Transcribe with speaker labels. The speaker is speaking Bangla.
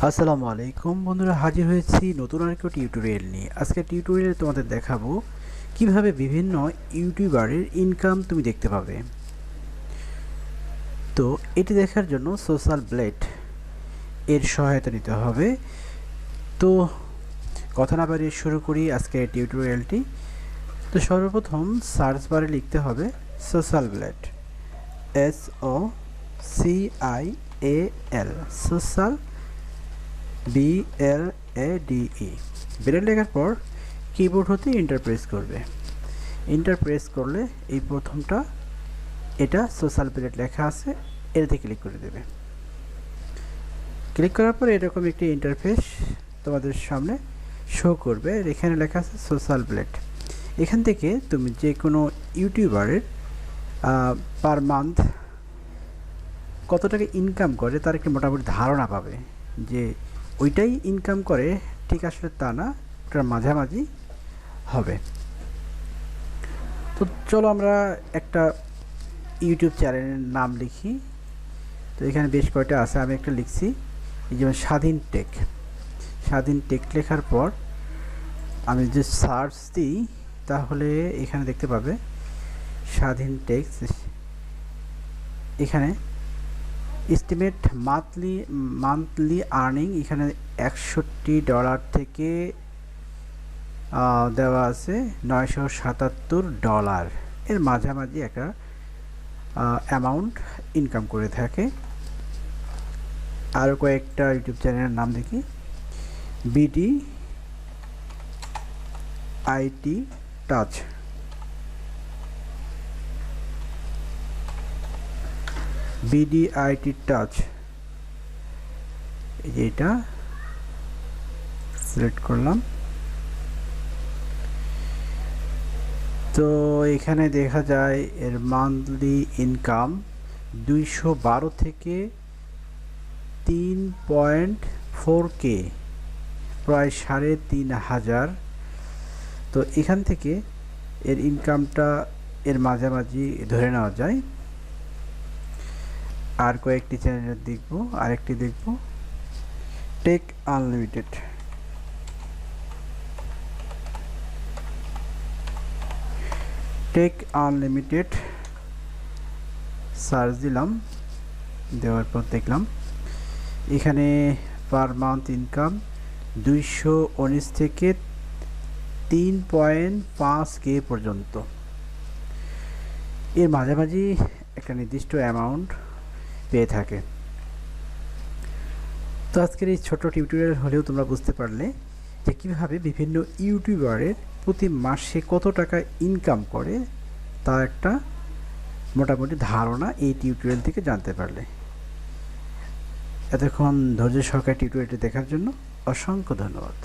Speaker 1: আসসালামু আলাইকুম বন্ধুরা, হাজির হয়েছি নতুন আরেকটি টিউটোরিয়াল নিয়ে। আজকে টিউটোরিয়ালে তোমাদের দেখাবো কিভাবে বিভিন্ন ইউটিউবারের ইনকাম তুমি দেখতে পাবে। তো এটি দেখার জন্য সোশ্যাল ব্লেড এর সহায়তা নিতে হবে। তো কথা না বাড়িয়ে শুরু করি আজকের টিউটোরিয়ালটি। তো সর্বপ্রথম সার্চ বারে লিখতে হবে social blade, SOCIAL, social BLADE। Blade লেখার পর কিবোর্ড হতে এন্টার প্রেস করবে। এন্টার প্রেস করলে এই প্রথমটা এটা সোশ্যাল ব্লেড লেখা আছে, এটাতে ক্লিক করে দেবে। ক্লিক করার পর এরকম একটি ইন্টারফেস তোমাদের সামনে শো করবে। এখানে লেখা আছে সোশ্যাল ব্লেড। এখান থেকে তুমি যে কোনো ইউটিউবারের পার মান্থ কত টাকা ইনকাম করে তার একটি মোটামুটি ধারণা পাবে। যে ওইটাই ইনকাম করে ঠিক আসলে তা না, ওটার মাঝামাঝি হবে। তো চলো আমরা একটা ইউটিউব চ্যানেলের নাম লিখি। তো এখানে বেশ কয়টা আছে, আমি একটা লিখছি, এই যেমন স্বাধীন টেক। স্বাধীন টেক লেখার পর আমি যে সার্চ দিই তাহলে এখানে দেখতে পাবে স্বাধীন টেক। এখানে এস্টিমেট মান্থলি আর্নিং এখানে $61 থেকে দেওয়া আছে $977, এর মাঝামাঝি একটা অ্যামাউন্ট ইনকাম করে থাকে। আরও কয়েকটা ইউটিউব চ্যানেলের নাম দেখি, BDIT টাচ, BDIT টাচ, এই যে এটা সিলেক্ট করলাম। তো এখানে দেখা যায় এর মান্থলি ইনকাম 212 থেকে 3.4K, প্রায় 3,500। তো এখান থেকে এর ইনকামটা এর মাঝামাঝি ধরে নেওয়া যায়। আর কয়েকটি চ্যানেল দেখব, আরেকটি দেখব take unlimited. Take unlimited search দিলাম, দেওয়ার পর দেখলাম এখানে পার মান্থ ইনকাম 219 থেকে 3.5K পর্যন্ত। এর মাঝামাঝি একটা নির্দিষ্ট অ্যামাউন্ট পেয়ে থাকে। তো আজকের এই ছোট টিউটোরিয়াল হলেও তোমরা বুঝতে পারলে যে কীভাবে বিভিন্ন ইউটিউবারের প্রতি মাসে কত টাকা ইনকাম করে তা একটা মোটামুটি ধারণা এই টিউটোরিয়াল থেকে জানতে পারলে। এতক্ষণ ধৈর্য সহকারে টিউটোরিয়ালটি দেখার জন্য অসংখ্য ধন্যবাদ।